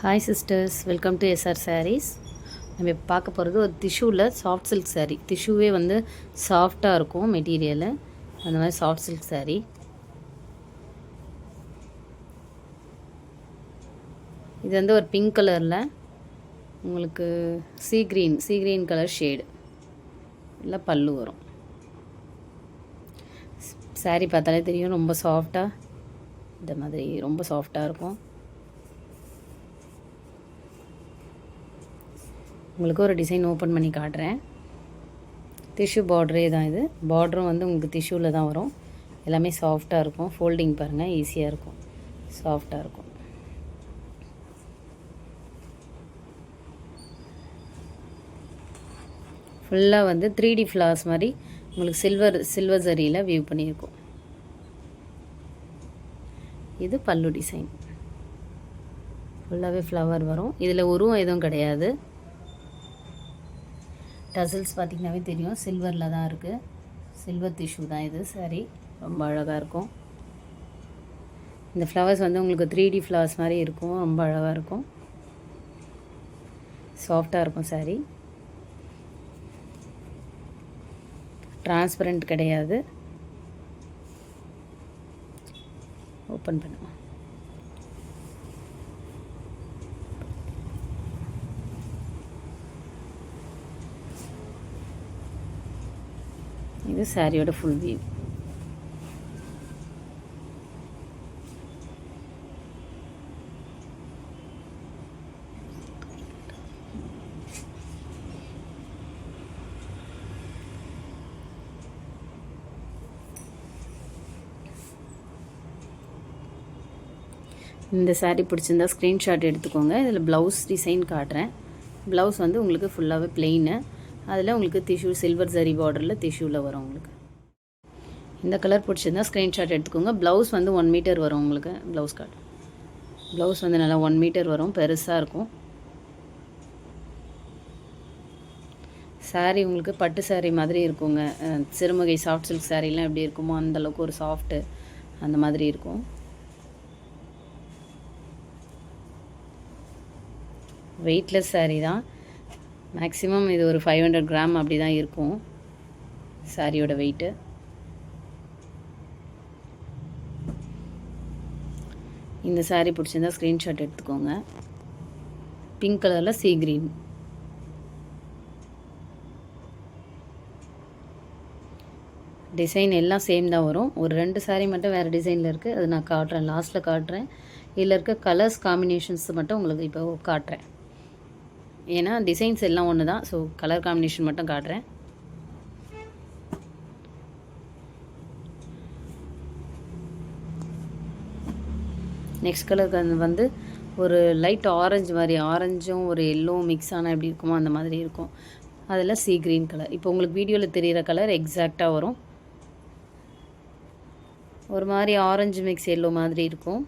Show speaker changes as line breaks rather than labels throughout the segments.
Hi sisters, welcome to SR Sarees. நம்ம இப்போ பார்க்க போகிறது ஒரு டிஷ்யூவில் சாஃப்ட் சில்க் சாரீ. டிஷ்யூவே வந்து சாஃப்டாக இருக்கும் மெட்டீரியலு, அந்த மாதிரி சாஃப்ட் சில்க் சாரீ. இது வந்து ஒரு பிங்க் கலரில் உங்களுக்கு சீ க்ரீன் கலர் ஷேடு இல்லை பல்லு வரும். சாரீ பார்த்தாலே தெரியும், ரொம்ப சாஃப்டாக இந்த மாதிரி ரொம்ப சாஃப்டாக இருக்கும். உங்களுக்கு ஒரு டிசைன் ஓப்பன் பண்ணி காட்டுறேன். டிஷ்யூ பார்டரே தான் இது. பார்டரும் வந்து உங்களுக்கு டிஷ்யூவில் தான் வரும். எல்லாமே சாஃப்டாக இருக்கும். ஃபோல்டிங் பாருங்கள், ஈஸியாக இருக்கும், சாஃப்டாக இருக்கும். ஃபுல்லாக வந்து 3D ஃப்ளார்ஸ் மாதிரி உங்களுக்கு சில்வர் ஜரியில் வியூ பண்ணியிருக்கோம். இது பல்லு டிசைன். ஃபுல்லாகவே ஃப்ளவர் வரும். இதில் உருவம் எதுவும் கிடையாது. டசல்ஸ் பார்த்திங்கனாவே தெரியும், சில்வரில் தான் இருக்குது. சில்வர் டிஷ்யூ தான் இது. சாரி ரொம்ப அழகாக இருக்கும். இந்த ஃப்ளவர்ஸ் வந்து உங்களுக்கு 3D ஃப்ளவர்ஸ் மாதிரி இருக்கும். ரொம்ப அழகாக இருக்கும், சாஃப்டாக இருக்கும். சாரி டிரான்ஸ்பரண்ட் கிடையாது. ஓப்பன் பண்ணுவோம். இது சாரியோட ஃபுல் வியூ. இந்த சாரீ பிடிச்சிருந்தா ஸ்க்ரீன்ஷாட் எடுத்துக்கோங்க. இதில் ப்ளவுஸ் டிசைன் காட்டுறேன். ப்ளவுஸ் வந்து உங்களுக்கு ஃபுல்லாகவே பிளெயின். அதில் உங்களுக்கு டிஷ்யூ சில்வர் ஜரி பார்டரில் டிஷ்யூவில் வரும். உங்களுக்கு இந்த கலர் பிடிச்சிருந்தா ஸ்க்ரீன்ஷாட் எடுத்துக்கோங்க. ப்ளவுஸ் வந்து 1 மீட்டர் வரும். உங்களுக்கு ப்ளவுஸ் ப்ளவுஸ் வந்து நல்லா 1 மீட்டர் வரும், பெருசாக இருக்கும். சாரீ உங்களுக்கு பட்டு சாரீ மாதிரி இருக்குங்க. சிறுமுகை சாஃப்ட் சில்க் சாரீலாம் எப்படி இருக்குமோ அந்தளவுக்கு ஒரு சாஃப்ட்டு அந்த மாதிரி இருக்கும். வெயிட்லெஸ் சாரீ தான். மேக்ஸிமம் இது ஒரு 500 கிராம் அப்படி தான் இருக்கும் சாரியோட வெயிட்டு. இந்த சாரீ பிடிச்சிருந்தா ஸ்க்ரீன்ஷாட் எடுத்துக்கோங்க. பிங்க் கலரில் சீ க்ரீன். டிசைன் எல்லாம் சேம் தான் வரும். ஒரு 2 சாரீ மட்டும் வேறு டிசைனில் இருக்குது. அது நான் காட்டுறேன், லாஸ்ட்டில் காட்டுறேன். இதில் இருக்க கலர்ஸ் காம்பினேஷன்ஸ் மட்டும் உங்களுக்கு இப்போ காட்டுறேன். ஏன்னா டிசைன்ஸ் எல்லாம் ஒன்று தான். ஸோ கலர் காம்பினேஷன் மட்டும் காட்டுறேன். நெக்ஸ்ட் கலர் வந்து ஒரு லைட் ஆரஞ்சு மாதிரி, ஆரஞ்சும் ஒரு எல்லோ மிக்ஸ் ஆனால் எப்படி இருக்குமோ அந்த மாதிரி இருக்கும். அதில் சீ க்ரீன் கலர். இப்போ உங்களுக்கு வீடியோவில் தெரிகிற கலர் எக்ஸாக்டாக வரும். ஒரு மாதிரி ஆரஞ்சு மிக்ஸ் எல்லோ மாதிரி இருக்கும்.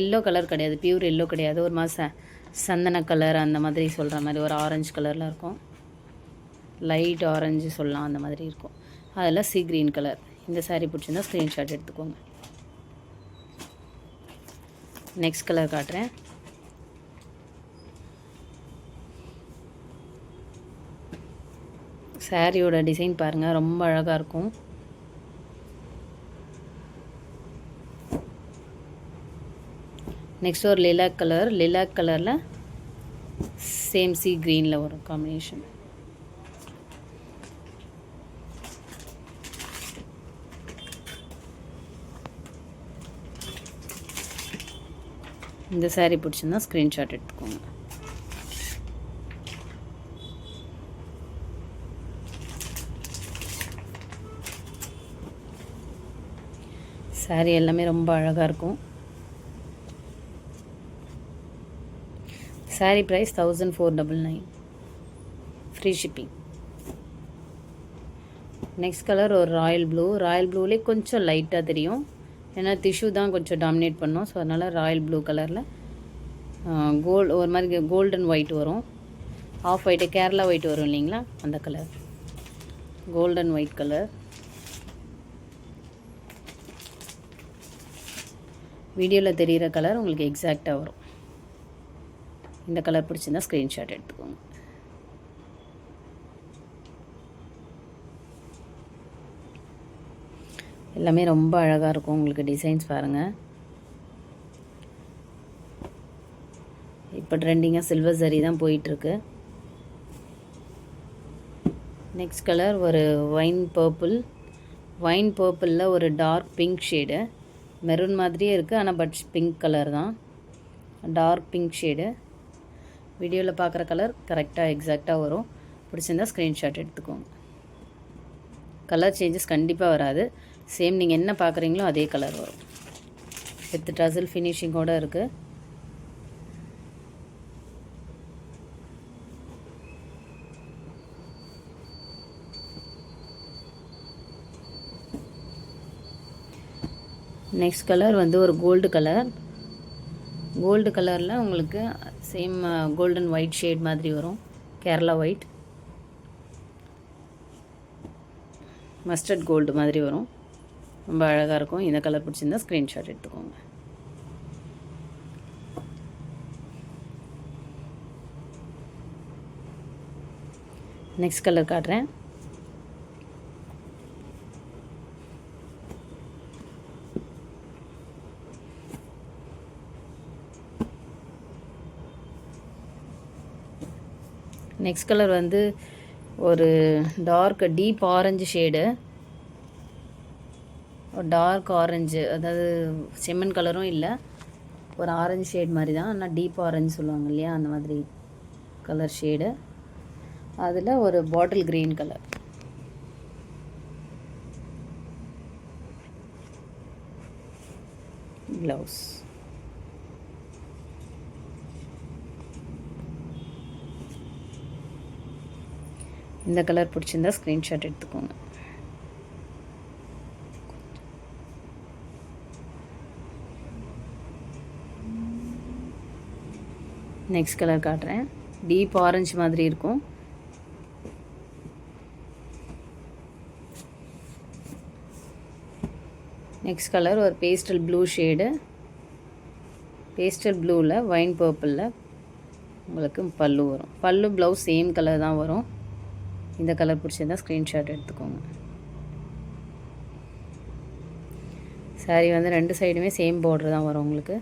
எல்லோ கலர் கிடையாது, பியூர் எல்லோ கிடையாது. ஒரு மாதிரி சந்தன கலர் அந்த மாதிரி சொல்கிற மாதிரி ஒரு ஆரஞ்சு கலரில் இருக்கும். லைட் ஆரஞ்சு சொல்லலாம், அந்த மாதிரி இருக்கும். அதில் சீ க்ரீன் கலர். இந்த சாரீ பிடிச்சிருந்தா ஸ்க்ரீன்ஷாட் எடுத்துக்கோங்க. நெக்ஸ்ட் கலர் காட்டுறேன். சாரியோட டிசைன் பாருங்கள், ரொம்ப அழகாக இருக்கும். நெக்ஸ்ட் ஒரு லிலாக் கலரில் சேம் சீ க்ரீனில் வரும் காம்பினேஷன். இந்த சாரீ பிடிச்சிருந்தா ஸ்க்ரீன்ஷாட் எடுத்துக்கோங்க. சாரீ எல்லாமே ரொம்ப அழகாக இருக்கும். Sari price 1499, free shipping. Next colour ஒரு ராயல் ப்ளூலேயே கொஞ்சம் லைட்டாக தெரியும். ஏன்னா டிஷ்யூ தான் கொஞ்சம் டாமினேட் பண்ணோம். ஸோ அதனால் ராயல் ப்ளூ கலரில் ஒரு மாதிரி கோல்டன் ஒயிட் வரும். ஆஃப் ஒயிட்டு, கேரளா ஒயிட் வரும் இல்லைங்களா, அந்த கலர் கோல்டன் ஒயிட் கலர். வீடியோவில் தெரிகிற கலர் உங்களுக்கு எக்ஸாக்டாக வரும். இந்த கலர் பிடிச்சிருந்தா ஸ்க்ரீன்ஷாட் எடுத்துக்கோங்க. எல்லாமே ரொம்ப அழகாக இருக்கும். உங்களுக்கு டிசைன்ஸ் பாருங்கள். இப்போ ட்ரெண்டிங்காக சில்வர் சரி தான் போயிட்டுருக்கு. நெக்ஸ்ட் கலர் ஒரு ஒயின் பர்பிளில் ஒரு டார்க் பிங்க் ஷேடு. மெரூன் மாதிரியே இருக்குது, ஆனால் பட் பிங்க் கலர் தான். Dark pink shade. வீடியோவில் பார்க்குற கலர் கரெக்டாக எக்ஸாக்டாக வரும். பிடிச்சிருந்தா ஸ்க்ரீன்ஷாட் எடுத்துக்கோங்க. கலர் சேஞ்சஸ் கண்டிப்பாக வராது. சேம் நீங்கள் என்ன பார்க்குறீங்களோ அதே கலர் வரும். வித் டசல் ஃபினிஷிங்கோடு இருக்குது. நெக்ஸ்ட் கலர் வந்து ஒரு கோல்டு கலரில் உங்களுக்கு சேம் கோல்டன் ஒயிட் ஷேட் மாதிரி வரும். கேரளா ஒயிட், மஸ்டர்ட் கோல்டு மாதிரி வரும். ரொம்ப அழகாக இருக்கும். இந்த கலர் பிடிச்சிருந்தா ஸ்க்ரீன்ஷாட் எடுத்துக்கோங்க. நெக்ஸ்ட் கலர் காட்டுறேன். நெக்ஸ்ட் கலர் வந்து ஒரு டார்க் டீப் ஆரஞ்சு ஷேடு. ஒரு டார்க் ஆரஞ்சு, அதாவது செம்மண் கலரும் இல்லை, ஒரு ஆரஞ்சு ஷேட் மாதிரி தான், ஆனால் டீப் ஆரஞ்சு சொல்லுவாங்க இல்லையா, அந்த மாதிரி கலர் ஷேடு. அதில் ஒரு பாட்டில் க்ரீன் கலர். ப்ளவுஸ். இந்த கலர் பிடிச்சிருந்தா ஸ்க்ரீன்ஷாட் எடுத்துக்கோங்க. நெக்ஸ்ட் கலர் காட்டுறேன். டீப் ஆரஞ்சு மாதிரி இருக்கும். நெக்ஸ்ட் கலர் ஒரு பேஸ்டல் ப்ளூ ஷேடு. பேஸ்டல் ப்ளூவில் ஒயின் பர்பிளில் உங்களுக்கு பல்லு வரும். பல்லு ப்ளவுஸ் சேம் கலர் தான் வரும். இந்த கலர் பிடிச்சிருந்தா ஸ்க்ரீன்ஷாட் எடுத்துக்கோங்க. சாரீ வந்து ரெண்டு சைடுமே சேம் பார்டர் தான் வரும். உங்களுக்கு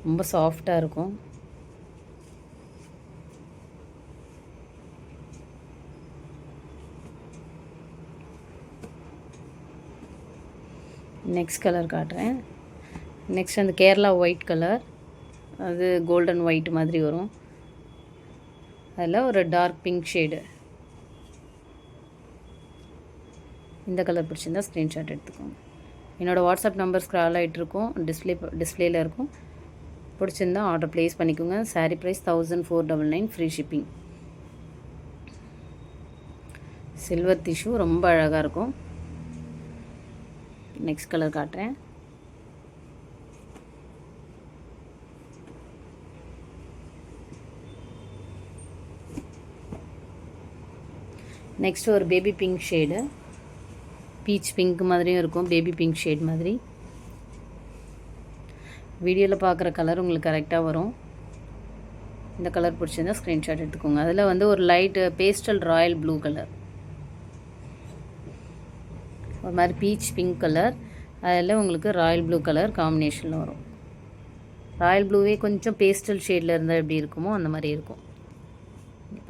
ரொம்ப சாஃப்டாக இருக்கும். நெக்ஸ்ட் கலர் காட்டுறேன். நெக்ஸ்ட் அந்த கேரளா ஒயிட் கலர், அது கோல்டன் ஒயிட் மாதிரி வரும். அதில் ஒரு டார்க் பிங்க் ஷேடு. இந்த கலர் பிடிச்சிருந்தா ஸ்க்ரீன்ஷாட் எடுத்துக்கோங்க. என்னோடய வாட்ஸ்அப் நம்பர் ஸ்க்ரால் ஆகிட்ருக்கும், டிஸ்பிளேயில் இருக்கும். பிடிச்சிருந்தா ஆர்டர் ப்ளேஸ் பண்ணிக்கோங்க. Sari price 1499, free shipping. Silver tissue ரொம்ப அழகாக இருக்கும். நெக்ஸ்ட் கலர் காட்டுறேன். நெக்ஸ்ட் ஒரு baby pink shade. Peach pink மாதிரியும் இருக்கும், பேபி பிங்க் ஷேட் மாதிரி. வீடியோவில் பார்க்குற கலர் உங்களுக்கு கரெக்டாக வரும். இந்த கலர் பிடிச்சிருந்தா ஸ்க்ரீன்ஷாட் எடுத்துக்கோங்க. அதில் வந்து ஒரு light pastel Royal blue colour, ஒரு மாதிரி பீச் பிங்க் கலர், அதில் உங்களுக்கு ராயல் ப்ளூ கலர் காம்பினேஷனில் வரும். ராயல் ப்ளூவே கொஞ்சம் பேஸ்டல் ஷேடில் இருந்தால் எப்படி இருக்குமோ அந்த மாதிரி இருக்கும்.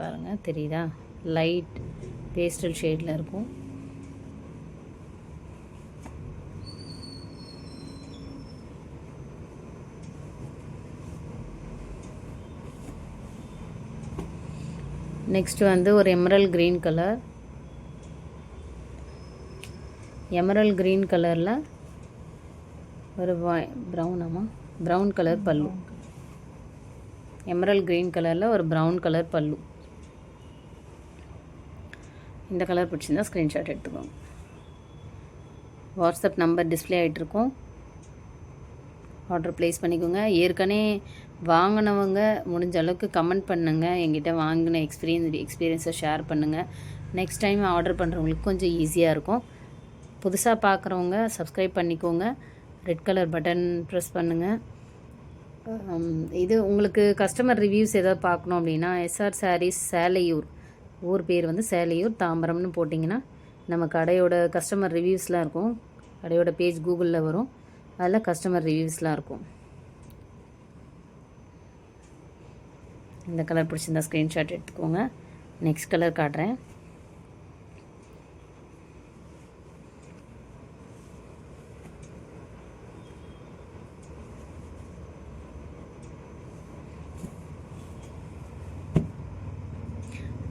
பாருங்கள், தெரியுதா? லைட் பேஸ்டல் ஷேடில் இருக்கும். நெக்ஸ்ட் வந்து ஒரு emerald green colour. Emerald green கலரில் ஒரு ப்ரௌன் கலர் பல்லு. எமரல்ட் க்ரீன் கலரில் ஒரு ப்ரௌன் கலர் பல்லு. இந்த கலர் பிடிச்சிருந்தா ஸ்க்ரீன்ஷாட் எடுத்துக்கோங்க. வாட்ஸ்அப் நம்பர் டிஸ்பிளே ஆகிட்ருக்கும், ஆர்டர் ப்ளேஸ் பண்ணிக்கோங்க. ஏற்கனவே வாங்கினவங்க முடிஞ்ச அளவுக்கு கமெண்ட் பண்ணுங்கள். எங்கிட்ட வாங்கின எக்ஸ்பீரியன்ஸை ஷேர் பண்ணுங்கள். நெக்ஸ்ட் டைம் ஆர்டர் பண்ணுறவங்களுக்கு கொஞ்சம் ஈஸியாக இருக்கும். புதுசாக பார்க்குறவங்க சப்ஸ்கிரைப் பண்ணிக்கோங்க. ரெட் கலர் பட்டன் ப்ரெஸ் பண்ணுங்கள். இது உங்களுக்கு கஸ்டமர் ரிவ்யூஸ் ஏதாவது பார்க்கணும் அப்படின்னா எஸ்ஆர் சாரீஸ் சேலையூர், ஊர் பேர் வந்து சேலையூர் தாம்பரம்னு போட்டிங்கன்னா நம்ம கடையோட கஸ்டமர் ரிவ்யூஸ்லாம் இருக்கும். கடையோட பேஜ் கூகுளில் வரும், அதில் கஸ்டமர் ரிவ்யூஸ்லாம் இருக்கும். இந்த கலர் பிடிச்சிருந்தா ஸ்க்ரீன்ஷாட் எடுத்துக்கோங்க. நெக்ஸ்ட் கலர் காட்டுறேன்.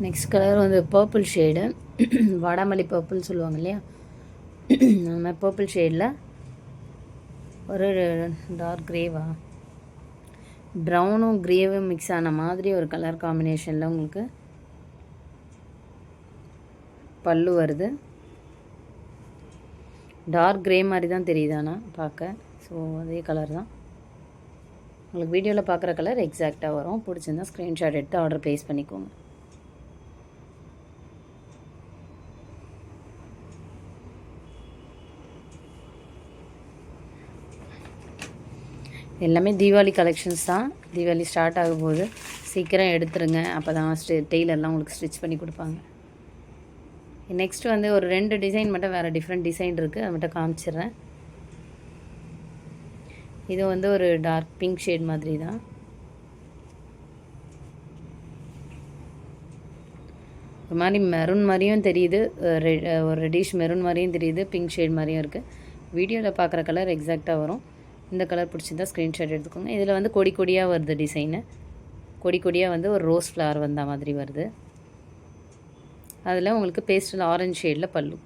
நெக்ஸ்ட் கலர் வந்து பர்பிள் ஷேடு, வாடாமல்லி பர்பிள் சொல்லுவாங்க இல்லையா, நம்ம பர்பிள் ஷேடில் ஒரு டார்க் க்ரேவா, ப்ரௌனும் க்ரேவும் மிக்ஸ் ஆன மாதிரி ஒரு கலர் காம்பினேஷனில் உங்களுக்கு பல்லு வருது. டார்க் க்ரே மாதிரி தான் தெரியுதாண்ணா பார்க்க. ஸோ அதே கலர் தான் உங்களுக்கு வீடியோவில் பார்க்குற கலர் எக்ஸாக்டாக வரும். பிடிச்சிருந்தா ஸ்க்ரீன்ஷாட் எடுத்து ஆர்டர் ப்ளேஸ் பண்ணிக்கோங்க. எல்லாமே தீபாவளி கலெக்ஷன்ஸ் தான். தீபாவளி ஸ்டார்ட் ஆகும்போது சீக்கிரம் எடுத்துருங்க, அப்போ தான் டெய்லர்லாம் உங்களுக்கு ஸ்டிச் பண்ணி கொடுப்பாங்க. நெக்ஸ்ட் வந்து ஒரு 2 டிசைன் மட்டும் வேறு டிஃப்ரெண்ட் டிசைன் இருக்குது, அதை மட்டும் காமிச்சிடுறேன். இது வந்து ஒரு டார்க் பிங்க் ஷேட் மாதிரி தான். ஒரு மாதிரி மெரூன் மாதிரியும் தெரியுது, ஒரு ரெட்டிஷ் மெரூன் மாதிரியும் தெரியுது, பிங்க் ஷேட் மாதிரியும் இருக்குது. வீடியோவில் பார்க்குற கலர் எக்ஸாக்டாக வரும். இந்த கலர் பிடிச்சிருந்தா ஸ்க்ரீன்ஷாட் எடுத்துக்கோங்க. இதில் வந்து கொடி கொடியாக வருது டிசைனு, கொடி கொடியாக வந்து ஒரு ரோஸ் ஃப்ளவர் வந்த மாதிரி வருது. அதில் உங்களுக்கு பேஸ்டல் ஆரஞ்சு ஷேடில் பல்லு.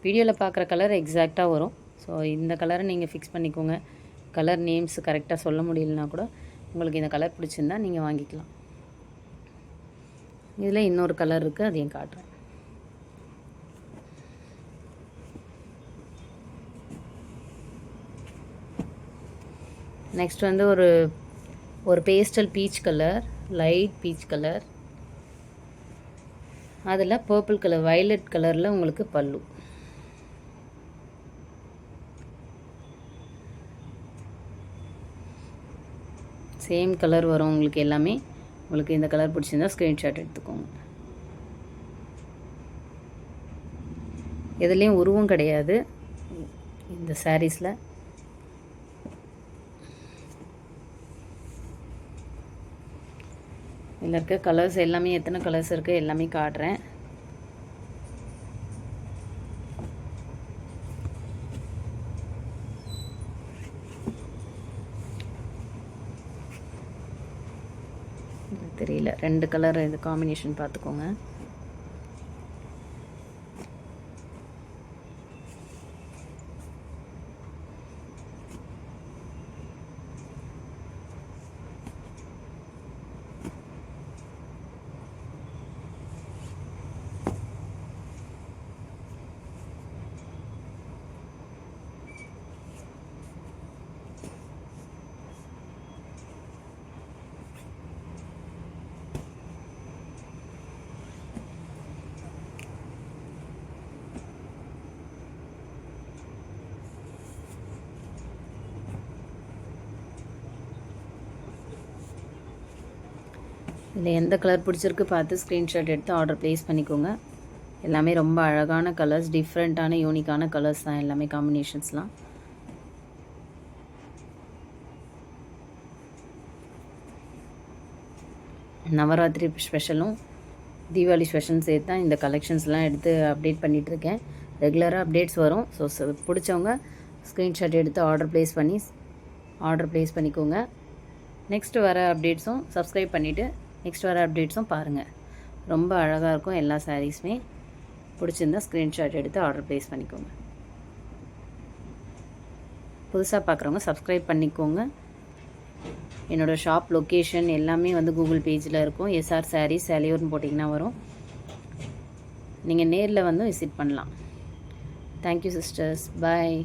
வீடியோவில் பார்க்குற கலர் எக்ஸாக்டாக வரும். ஸோ இந்த கலரை நீங்கள் ஃபிக்ஸ் பண்ணிக்கோங்க. கலர் நேம்ஸ் கரெக்டாக சொல்ல முடியலனா கூட உங்களுக்கு இந்த கலர் பிடிச்சிருந்தா நீங்கள் வாங்கிக்கலாம். இதில் இன்னொரு கலர் இருக்குது, அதையும் காட்டுறேன். நெக்ஸ்ட் வந்து ஒரு pastel peach colour, light peach colour, அதில் பர்பிள் கலர் வயலட் கலரில் உங்களுக்கு பல்லு. சேம் கலர் வரும் உங்களுக்கு எல்லாமே. உங்களுக்கு இந்த கலர் பிடிச்சிருந்தா ஸ்க்ரீன்ஷாட் எடுத்துக்கோங்க. எதுலேயும் உருவம் கிடையாது இந்த சாரீஸில். இதில் இருக்க கலர்ஸ் எல்லாமே எத்தனை கலர்ஸ் இருக்குது எல்லாமே காட்டுறேன். தெரியல, 2 கலர் இது காம்பினேஷன் பார்த்துக்கோங்க. இதில் எந்த கலர் பிடிச்சிருக்கு பார்த்து ஸ்க்ரீன்ஷாட் எடுத்து ஆர்டர் ப்ளேஸ் பண்ணிக்கோங்க. எல்லாமே ரொம்ப அழகான கலர்ஸ், டிஃப்ரெண்ட்டான யூனிக்கான கலர்ஸ் தான் எல்லாமே காம்பினேஷன்ஸ்லாம். நவராத்திரி ஸ்பெஷலும் தீபாவளி ஸ்பெஷலும் சேர்த்து தான் இந்த கலெக்ஷன்ஸ்லாம் எடுத்து அப்டேட் பண்ணிகிட்ருக்கேன். ரெகுலராக அப்டேட்ஸ் வரும். ஸோ பிடிச்சவங்க ஸ்க்ரீன்ஷாட் எடுத்து ஆர்டர் ப்ளேஸ் பண்ணிக்கோங்க. நெக்ஸ்ட் வர அப்டேட்ஸும் சப்ஸ்கிரைப் பண்ணிவிட்டு நெக்ஸ்ட் வர அப்டேட்ஸும் பாருங்கள். ரொம்ப அழகாக இருக்கும் எல்லா சாரீஸுமே. பிடிச்சிருந்தா ஸ்க்ரீன்ஷாட் எடுத்து ஆர்டர் ப்ளேஸ் பண்ணிக்கோங்க. புதுசாக பார்க்குறவங்க சப்ஸ்கிரைப் பண்ணிக்கோங்க. என்னோடய ஷாப் லொக்கேஷன் எல்லாமே வந்து கூகுள் பேஜில் இருக்கும். எஸ்ஆர் சாரீஸ் சேலையூர்னு போட்டிங்கன்னா வரும். நீங்கள் நேரில் வந்து விசிட் பண்ணலாம். தேங்க்யூ சிஸ்டர்ஸ், பாய்.